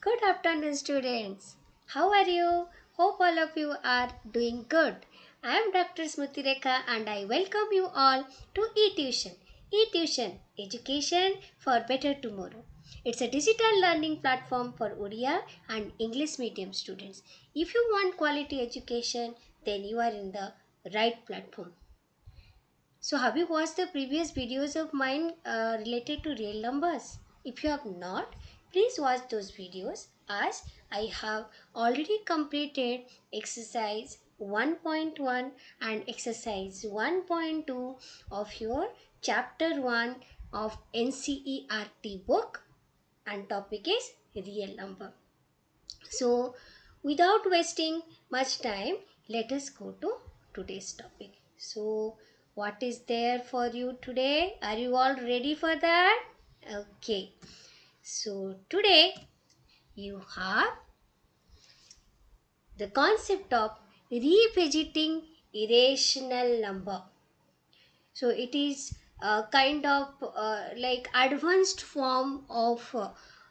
Good afternoon, students. How are you? Hope all of you are doing good. I am Dr. Smriti Rekha and I welcome you all to eTuition. eTuition, education for better tomorrow. It's a digital learning platform for Odia and English medium students. If you want quality education, then you are in the right platform. So, have you watched the previous videos of mine related to real numbers? If you have not, please watch those videos as I have already completed exercise 1.1 and exercise 1.2 of your chapter 1 of NCERT book, and topic is real number. So, without wasting much time, let us go to today's topic. So, what is there for you today? Are you all ready for that? Okay. So, today you have the concept of revisiting irrational number. So, it is a kind of like advanced form of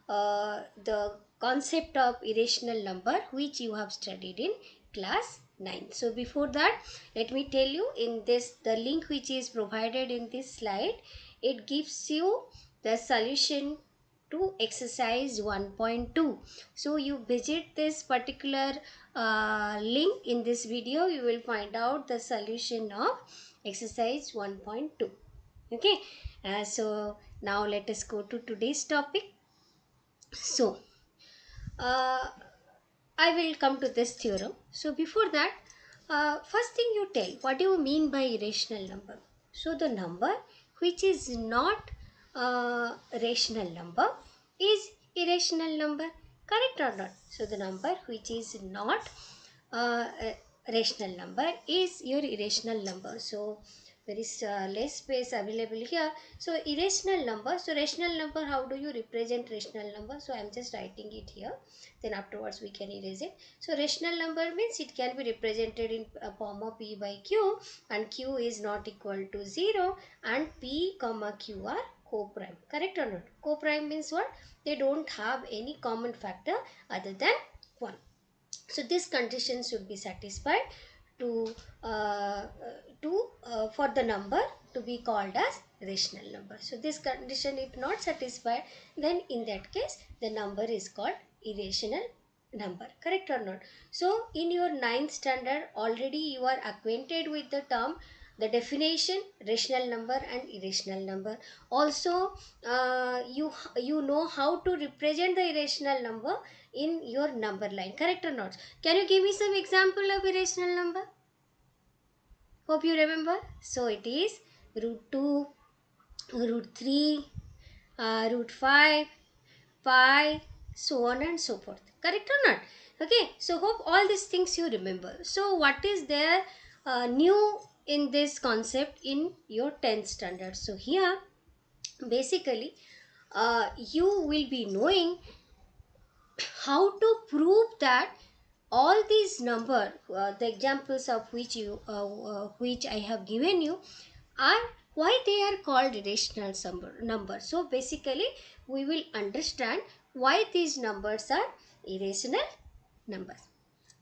the concept of irrational number which you have studied in class 9. So before that, let me tell you, in this the link which is provided in this slide, it gives you the solution to exercise 1.2. So you visit this particular link in this video, you will find out the solution of exercise 1.2. Okay, so now let us go to today's topic. So uh, I will come to this theorem. So before that, first thing you tell, what do you mean by irrational number? So the number which is not rational number is irrational number, correct or not? So the number which is not rational number is your irrational number. So there is less space available here. So irrational number, so rational number, how do you represent rational number? So I am just writing it here, then afterwards we can erase it. So rational number means it can be represented in a form of p by q, and q is not equal to 0 and p comma q are co-prime, correct or not? Co-prime means what? They don't have any common factor other than 1. So this condition should be satisfied to for the number to be called as rational number. So this condition if not satisfied, then in that case the number is called irrational number, correct or not? So in your ninth standard already you are acquainted with the term, the definition, rational number and irrational number. Also you know how to represent the irrational number in your number line, correct or not? Can you give me some example of irrational number? Hope you remember. So it is root 2, root 3, root 5, pi, so on and so forth, correct or not? Okay, so hope all these things you remember. So what is there new in this concept in your 10th standard? So here basically you will be knowing how to prove that all these number, the examples of which I have given you, are why they are called irrational number. So basically we will understand why these numbers are irrational numbers.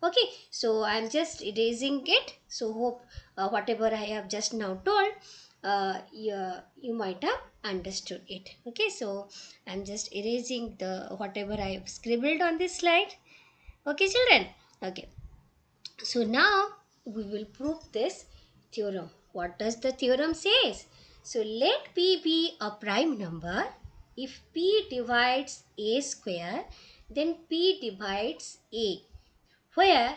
Okay, so I am just erasing it. So hope whatever I have just now told, you might have understood it. Okay, so I am just erasing the whatever I have scribbled on this slide. Okay, children. Okay, so now we will prove this theorem. What does the theorem says? So let p be a prime number if p divides a square, then p divides a, where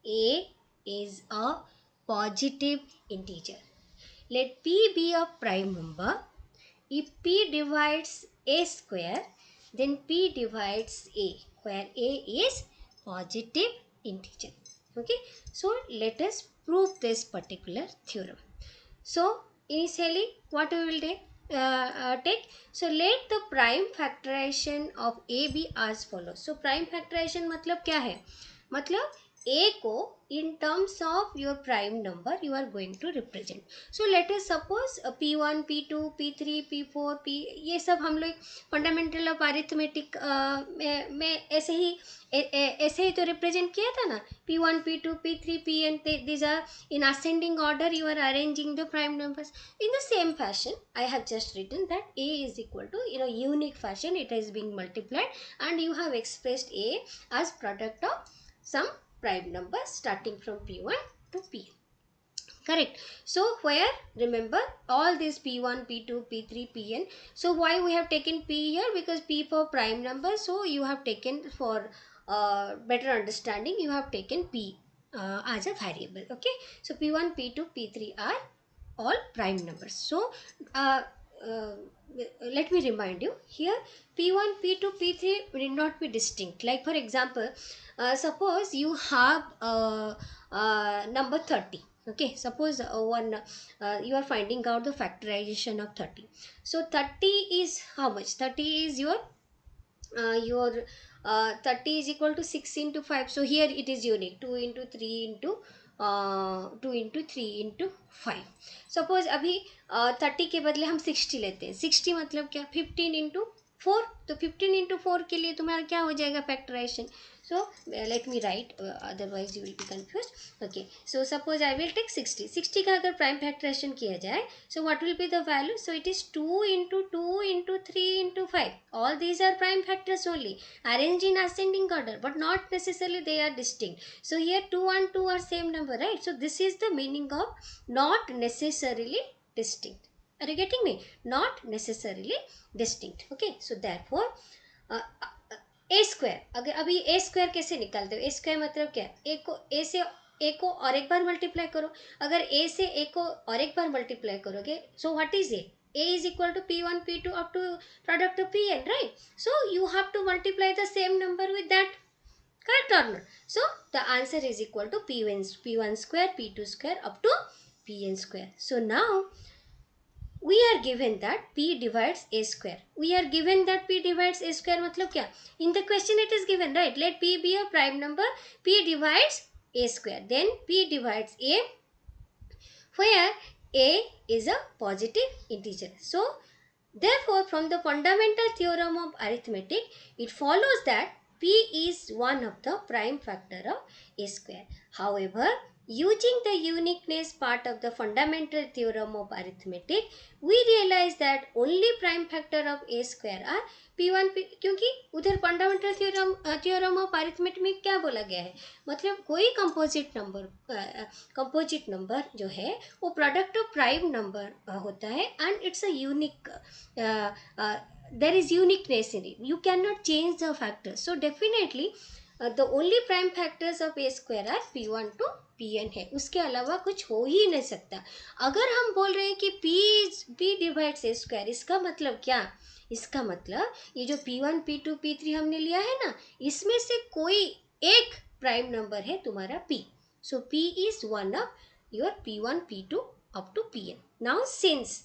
a is a positive integer. Let p be a prime number if p divides a square, then p divides a, where a is positive integer. Okay, so let us prove this particular theorem. So initially what we will take, so let the prime factorization of a be as follows. So prime factorization मतलब क्या है? मतलब A को in terms of your prime number you are going to represent. So let us suppose P1, P2, P3, P4, P ये सब हम लोग fundamental of arithmetic में ऐसे ही तो रिप्रेजेंट किया था ना. P1, P2, P3, Pn, these are in ascending order you are arranging the prime numbers. In the same fashion I have just written that A is equal to, in a unique fashion it is being multiplied and you have expressed A as product of some prime numbers starting from P1 to Pn. Correct. So where, remember all these P1, P2, P3, Pn. So why we have taken P here? Because P for prime number. So you have taken, for better understanding, you have taken P as a variable. Okay. So P1, P2, P3 are all prime numbers. So uh, uh, let me remind you here, P1, P2, P3 need not be distinct. Like for example, suppose you have number 30. Okay, suppose you are finding out the factorization of 30. So 30 is how much? 30 is your 30 is equal to 6 into 5. So here it is unique, 2 into 3 into 2 into 3 into 5. Suppose अभी 30 के बदले हम 60 लेते हैं. 60 मतलब क्या? 15 into 4. तो 15 into 4 के लिए तुम्हारा क्या हो जाएगा factorisation. So let me write, otherwise you will be confused. Okay, so suppose I will take 60. 60 का अगर प्राइम फैक्टराइजेशन किया जाए, so what will be the value? So it is 2 into 2 into 3 into 5. All these are prime factors only, arranged in ascending order, but not necessarily they are distinct. So here 2 and 2 are same number, right? So this is the meaning of not necessarily distinct. Are you getting me? Not necessarily distinct. Okay, so therefore A square, अगर अभी ए square कैसे निकालते हो? ए square मतलब क्या? ए को ए से ए को और एक बार मल्टीप्लाई करो. अगर ए से ए को और एक बार मल्टीप्लाई करोगे, so what is a is equal to P1, P2 up to product of Pn, right? So you have to multiply the same number with that. Correct or not? So the answer is equal to P1 square, P2 square up to Pn square. So now we are given that P divides A square. We are given that P divides A square मतलब क्या? In the question it is given, right? Let P be a prime number. P divides A square. Then P divides A, where A is a positive integer. So therefore from the fundamental theorem of arithmetic, it follows that P is one of the prime factor of A square. However, using the uniqueness part of the fundamental theorem of arithmetic, we realize that only prime factor of A square are P1 P, क्योंकि उधर fundamental theorem of arithmetic में क्या बोला गया है? मतलब कोई composite number जो है वो प्रोडक्ट ऑफ प्राइम नंबर होता है and it's a unique, there is uniqueness in it. You cannot change the factors. So definitely the only prime factors of A square are P1 to Pn है, उसके अलावा कुछ हो ही नहीं सकता. अगर हम बोल रहे हैं कि P डिवाइड्स A स्क्वायर, इसका मतलब क्या? इसका मतलब ये जो P1, P2, P3 हमने लिया है ना, इसमें से कोई एक प्राइम नंबर है तुम्हारा P. So P is one of your P1, P2 up to Pn. Now since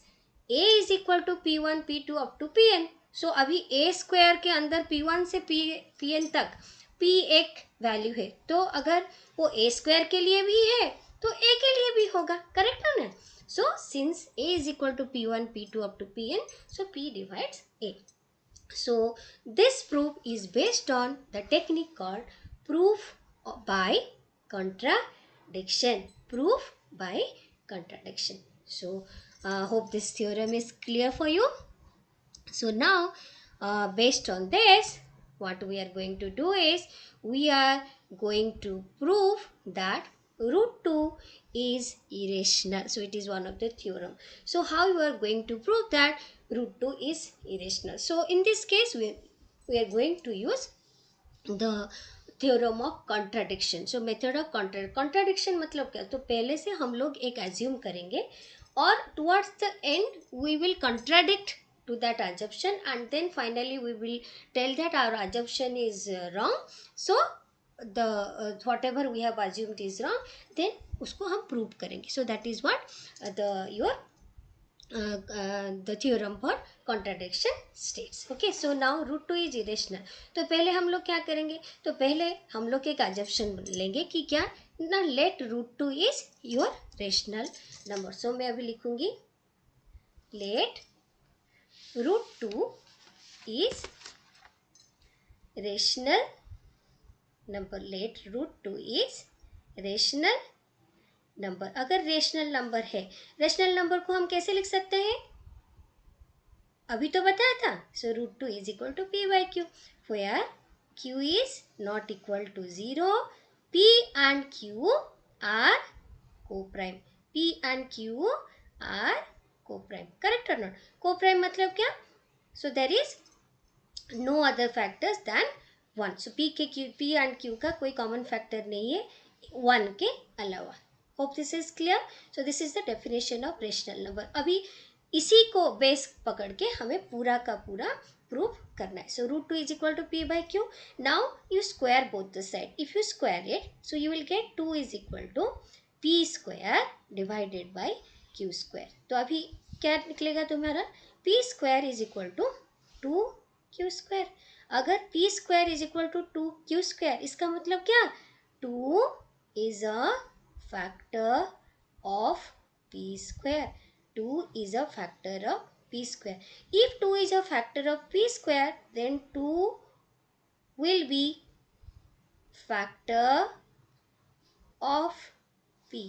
A is equal to P1, P2 up to Pn, so अभी A स्क्वायर के अंदर P1 से Pn तक P एक value है, तो अगर वो A स्क्वायर के लिए भी है तो A के लिए भी होगा. करेक्ट है ना? So since A is equal to P1, P2 up to Pn, so P divides A. So this proof is based on the technique called proof by contradiction. Proof by contradiction. So hope this theorem is clear for you. So now based on this, what we are going to do is we are going to prove that root 2 is irrational. So it is one of the theorem. So how you are going to prove that root 2 is irrational? So in this case we are going to use the theorem of contradiction. So method of contradiction मतलब क्या? तो पहले से हम लोग एक assume करेंगे और towards the end we will contradict to that assumption and then finally we will tell that our assumption is wrong. So the whatever we have assumed is wrong, then उसको हम prove करेंगे. So that is what the your the theorem for contradiction states. Okay, so now root 2 is irrational. तो पहले हम लोग क्या करेंगे, तो पहले हम लोग एक assumption लेंगे कि क्या ना, let root 2 is your rational number. So मैं अभी लिखूंगी let root 2 is rational number. Let root 2 is rational number. अगर रेशनल नंबर है, रेशनल नंबर को हम कैसे लिख सकते हैं, अभी तो बताया था. So root 2 is equal to P by Q, where Q is not equal to 0. P and Q are coprime. P and Q are coprime. Correct और नॉट? को प्राइम मतलब क्या? So there is no other factors than 1. सो P and Q का कोई common factor नहीं है 1 के अलावा. Hope this is clear. So this is the definition of rational number. अभी इसी को बेस पकड़ के हमें पूरा का पूरा प्रूफ करना है. So root 2 is equal to P by Q. Now you square both the side. If you square it, so you will get 2 is equal to P square divided by Q square. तो अभी क्या निकलेगा तुम्हारा, P square is equal to 2 Q square. अगर P square is equal to 2 Q square, इसका मतलब क्या, 2 is a factor of p square. 2 is a factor of p square. If 2 is a factor of p square, then 2 will be factor of p.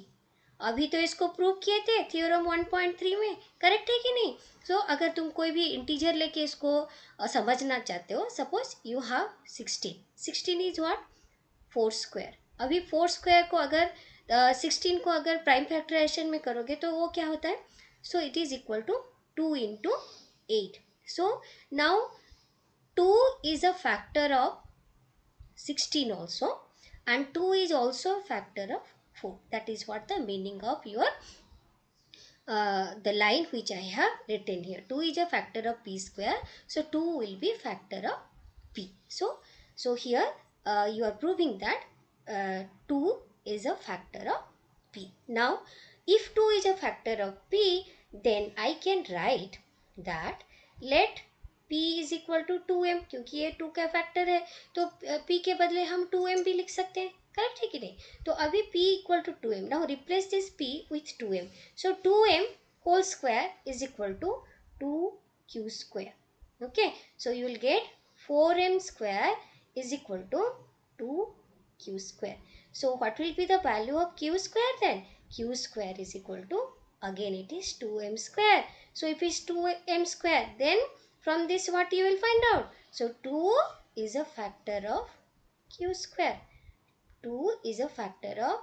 अभी तो इसको prove किए थे theorem 1.3 में. Correct है कि नहीं? सो अगर तुम कोई भी इंटीजर लेके इसको समझना चाहते हो, suppose you have 16 is what, 4 square. अभी 4 स्क्वायर को अगर 16 को अगर प्राइम फैक्टराइजेशन में करोगे तो वो क्या होता है, so it is equal to 2 into 8. So now 2 is a factor of 16 also, and 2 is also a factor of 4. That is what the meaning of your the line which I have written here. 2 is a factor of p square, so 2 will be factor of p. So here you are proving that 2 is a factor of p. Now if 2 is a factor of p, then I can write that let p is equal to 2m. क्योंकि ये 2 का factor है तो p के बदले हम 2m भी लिख सकते हैं. करेक्ट है कि नहीं? तो अभी p equal to 2m. Now replace this p with 2m. So 2m whole square is equal to 2q square. Okay, so you will get 4m square is equal to 2q square. So what will be the value of q square then? Q square is equal to, again it is 2m square. So if it's 2m square, then from this what you will find out? So 2 is a factor of q square. 2 is a factor of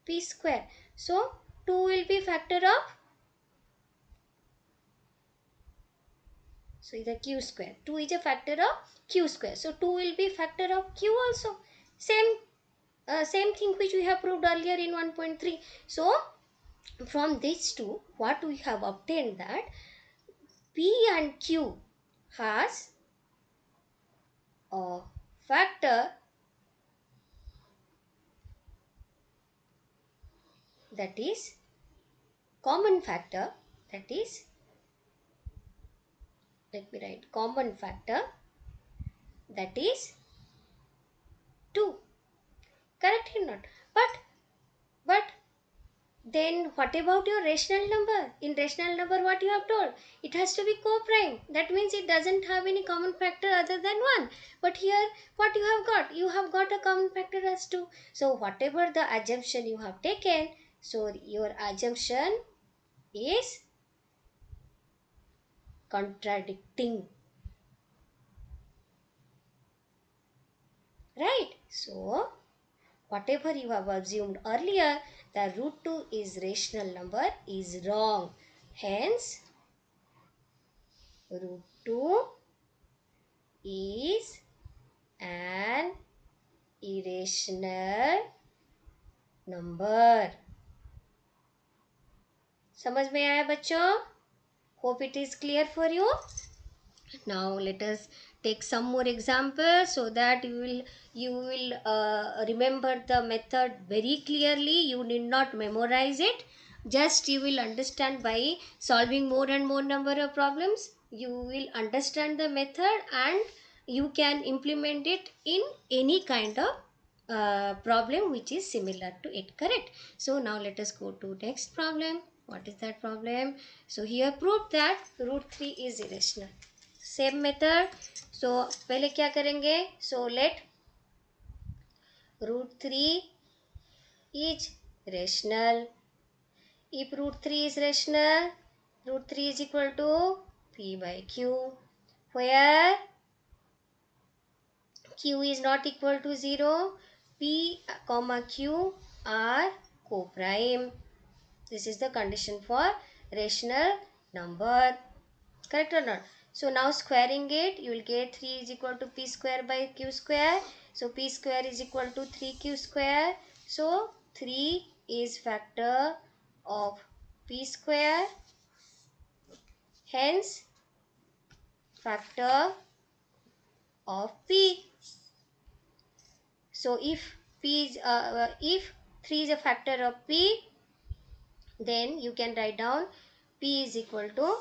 p square. So 2 will be factor of, so the q square. 2 is a factor of q square. So 2 will be factor of q also. Same thing which we have proved earlier in 1.3. So from these two, what we have obtained that p and q has a factor that is common factor, that is, let me write common factor, that is 2. Correct or not? But then what about your rational number? In rational number what you have told? It has to be co-prime. That means it doesn't have any common factor other than 1. But here what you have got? You have got a common factor as 2. So whatever the assumption you have taken, so your assumption is contradicting. Right? So whatever you have assumed earlier, the root 2 is rational number, is wrong. Hence, root 2 is an irrational number. समझ में आया बच्चों? Hope it is clear for you. Now let us take some more examples so that you will remember the method very clearly. You need not memorize it. Just you will understand by solving more and more number of problems. You will understand the method and you can implement it in any kind of problem which is similar to it. Correct? So now let us go to next problem. What is that problem? So here prove that root 3 is irrational. Same method. So पहले क्या करेंगे? So let root 3 is rational. If root 3 is rational, root 3 is equal to p by q, where q is not equal to 0, p comma q are co-prime. This is the condition for rational number. Correct or not? So now squaring it, you will get 3 is equal to p square by q square. So p square is equal to 3q square. So 3 is factor of p square. Hence factor of p. So if if 3 is a factor of p, then you can write down p is equal to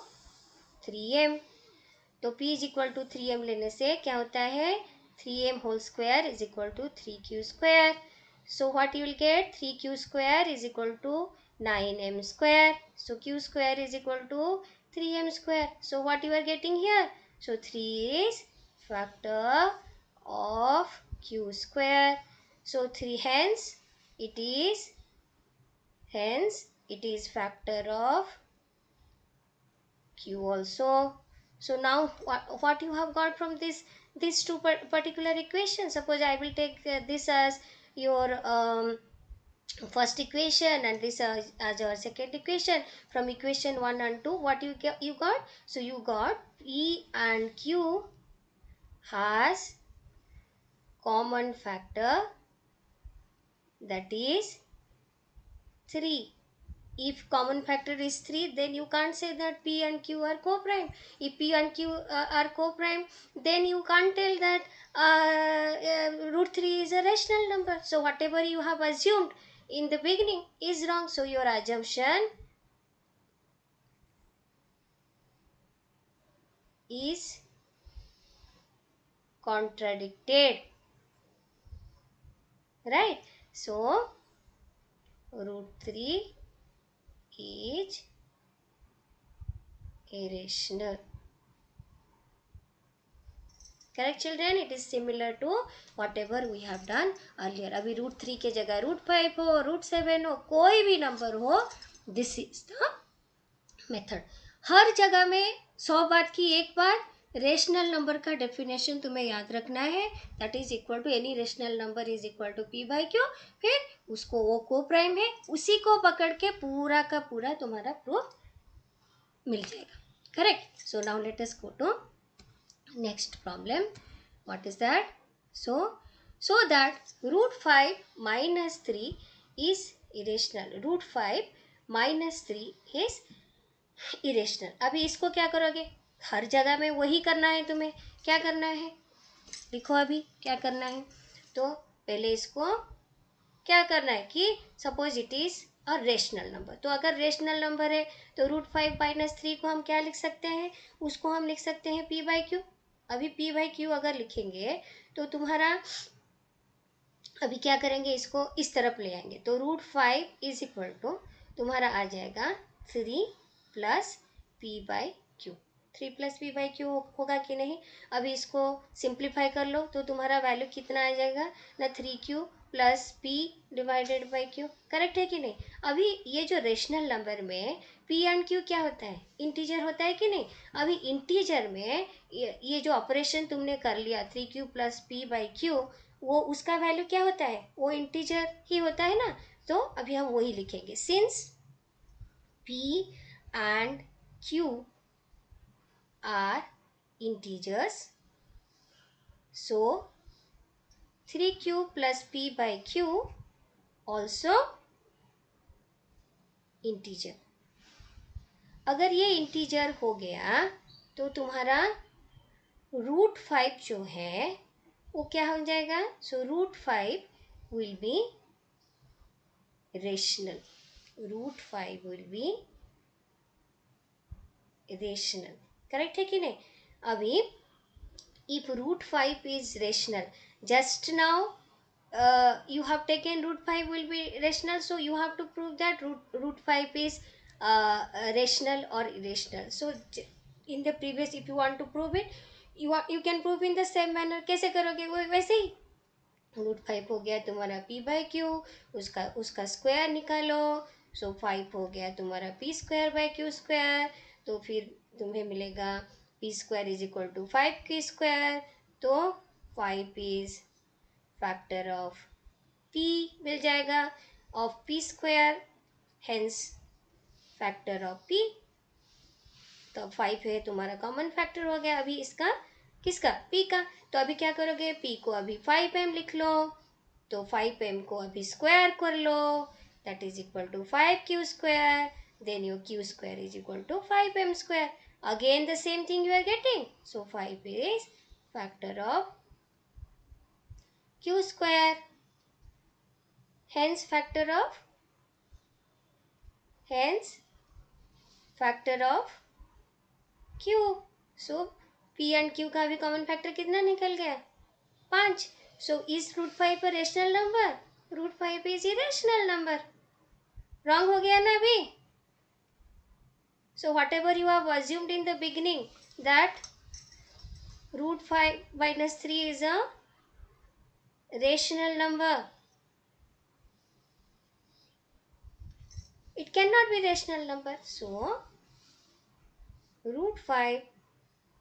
3m. तो p is equal to 3m लेने से क्या होता है? 3m whole square is equal to 3q square. So what you will get? 3q square is equal to 9m square. So q square is equal to 3m square. So what you are getting here? So 3 is factor of q square. So 3 hence it is factor of q also. So now what you have got from these two particular equations? Suppose I will take this as your first equation and this as your second equation. From equation 1 and 2, what you got? So you got p and q has common factor, that is 3. If common factor is 3, then you can't say that p and q are co-prime. If p and q are co-prime, then you can't tell that root 3 is a rational number. So whatever you have assumed in the beginning is wrong. So your assumption is contradicted. Right? So root 3 is irrational. Correct children? It is similar to whatever we have done earlier. अभी root 3 के जगह root 5 हो, root 7 हो, कोई भी number हो, this is the method. हर जगह में 100 बात की एक बात, रेशनल नंबर का डेफिनेशन तुम्हें याद रखना है. That is equal to any rational number is equal to P by Q. फिर उसको वो को प्राइम है, उसी को पकड़ के पूरा का पूरा तुम्हारा प्रूफ मिल जाएगा. Correct? So now let us go to next problem. What is that? So that root 5 minus 3 is irrational. root 5 minus 3 is irrational. अभी इसको क्या करोगे? हर जगह में वही करना है तुम्हें. क्या करना है? लिखो अभी क्या करना है. तो पहले इसको क्या करना है कि suppose it is a rational number. तो अगर रेशनल नंबर है तो रूट 5 माइनस 3 को हम क्या लिख सकते हैं? उसको हम लिख सकते हैं p बाई क्यू. अभी p बाई क्यू अगर लिखेंगे तो तुम्हारा अभी क्या करेंगे? इसको इस तरफ ले आएंगे. तो रूट 5 इज इक्वल टू तुम्हारा आ जाएगा 3 plus p by Q. 3 plus p by Q होगा कि नहीं? अभी इसको सिंप्लीफाई कर लो तो तुम्हारा वैल्यू कितना आ जाएगा ना? 3q plus p divided by q. Correct है कि नहीं? अभी ये जो रेशनल नंबर में p एंड q क्या होता है? इंटीजर होता है कि नहीं? अभी इंटीजर में ये जो ऑपरेशन तुमने कर लिया 3q plus p by q, वो उसका वैल्यू क्या होता है? वो इंटीजर ही होता है ना. तो अभी हम वही लिखेंगे. Since p and q are integers, so 3q plus p by q also integer. अगर ये इंटीजर हो गया तो तुम्हारा रूट 5 जो है वो क्या हो जाएगा? So root 5 will be rational. Root 5 will be rational. Correct है कि नहीं? अभी if root 5 is rational, just now you have taken root 5 will be rational, so you have to prove that root 5 is rational or irrational. So in the previous, if you want to prove it, you can prove in the same manner. कैसे करोगे? वो वैसे ही root 5 हो गया तुम्हारा p by q, उसका square निकालो. So 5 हो गया तुम्हारा p square by Q square. तो फिर तुम्हें मिलेगा p square is equal to 5q square. तो 5 इज फैक्टर ऑफ p मिल जाएगा of p square, hence factor of p. तो 5 है तुम्हारा कॉमन फैक्टर हो गया अभी इसका, किसका? p का. तो अभी क्या करोगे? p को अभी 5m लिख लो. तो 5m को अभी स्क्वायर कर लो, that is equal to 5q square. Then your q square is equal to 5m square. Again the same thing you are getting. So 5 is factor of q square, hence factor of q. so p and q का भी common factor कितना निकल गया? 5. so is root 5 a rational number? root 5 is irrational number. wrong हो गया ना अभी? so whatever you have assumed in the beginning that root 5 minus 3 is a rational number, it cannot be rational number. so root 5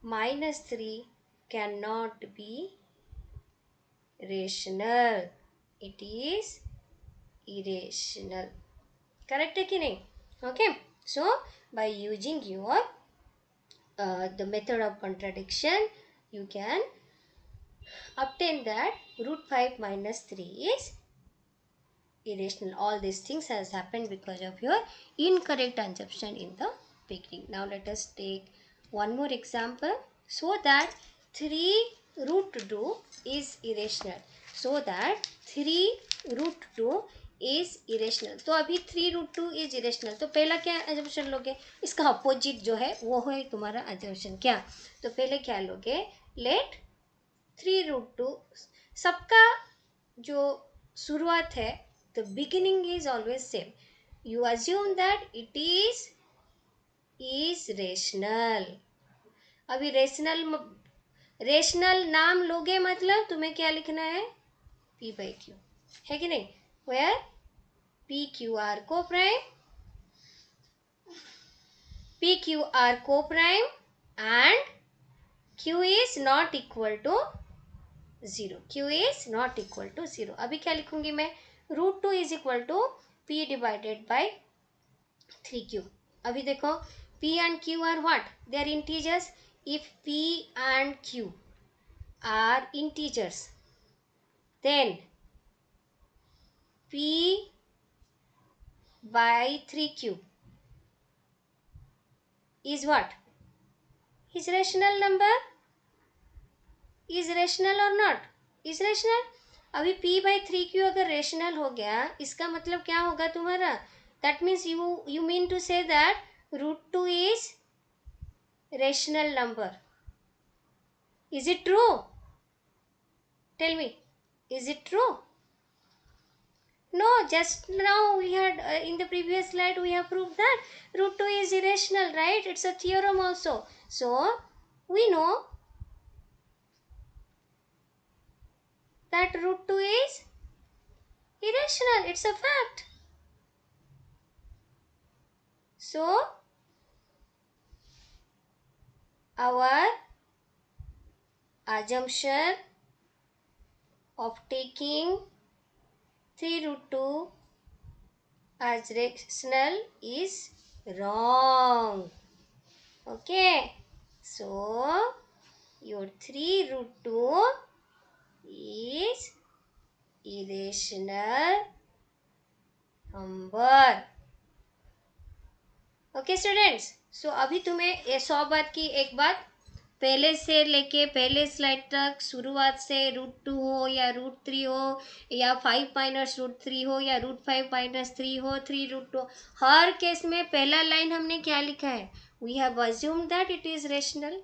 minus 3 cannot be rational, it is irrational. correct है कि नहीं? okay, so by using your the method of contradiction, you can obtain that root 5 minus 3 is irrational. All these things has happened because of your incorrect assumption in the beginning. Now let us take one more example. So that 3 root 2 is irrational. So that 3 root 2 is irrational. तो अभी 3 root 2 is irrational. तो पहला क्या assumption लोगे? इसका opposite जो है वो है तुम्हारा assumption. क्या? तो पहले क्या लोगे? Let 3 root 2, सबका जो शुरुआत है, the beginning is always same. You assume that it is rational. अभी रेशनल नाम लोगे मतलब तुम्हें क्या लिखना है? p by q है कि नहीं? where p q r co-prime and q is not equal to 0. q is not equal to 0. अभी क्या लिखूंगी मैं? Root 2 is equal to p divided by 3q. अभी देखो p and q are what? They are integers. If p and q are integers, then p by 3q is what? Is rational number? Is rational or not? Is rational. अभी p by 3q अगर rational हो गया, इसका मतलब क्या होगा तुम्हारा? That means you mean to say that root 2 is rational number. Is it true? Tell me, is it true? No, just now we had in the previous slide we have proved that root 2 is irrational, right? It's a theorem also. So we know that root 2 is irrational. It's a fact. So our assumption of taking 3 root 2 as rational is wrong. Okay. So your 3 root 2 is irrational number. Okay students. So अभी तुम्हें ये 100 बात की एक बात पहले से लेके पहले स्लाइड तक शुरुआत से √2 हो या √3 हो या 5 - √3 हो या √5 - 3 हो 3 √2, हर केस में पहला लाइन हमने क्या लिखा है, we have assumed that it is rational,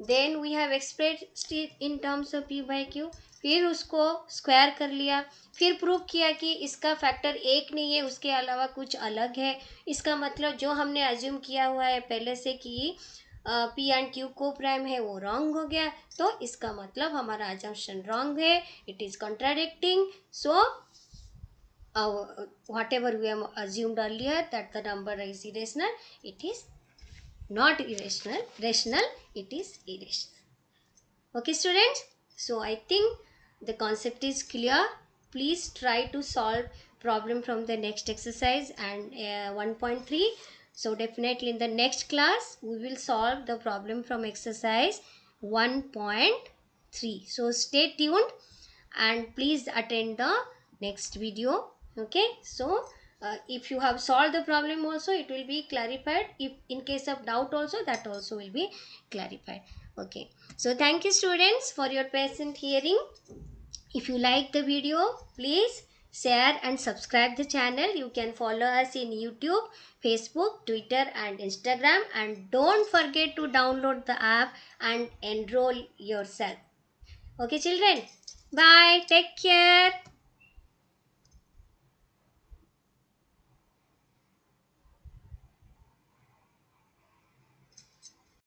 then we have expressed it in terms of p by Q, फिर उसको स्क्वायर कर लिया, फिर प्रूव किया कि इसका फैक्टर एक नहीं है, उसके अलावा कुछ अलग है। इसका मतलब जो हमने अज्यूम किया हुआ है पहले से कि पी एंड क्यू को प्राइम है वो रॉन्ग हो गया, तो इसका मतलब हमारा अजम्पशन रॉन्ग है, it is contradicting. So whatever we have assumed earlier that the number is irrational, it is not irrational, rational, it is irrational. Okay students, so I think the concept is clear. Please try to solve problem from the next exercise and 1.3. So definitely in the next class we will solve the problem from exercise 1.3. So stay tuned and please attend the next video. Okay, so if you have solved the problem also, it will be clarified. If in case of doubt also, that also will be clarified. Okay, so thank you students for your patient hearing. If you like the video, please share and subscribe the channel. You can follow us in YouTube, Facebook, Twitter and Instagram, and don't forget to download the app and enroll yourself. Okay children, bye, take care.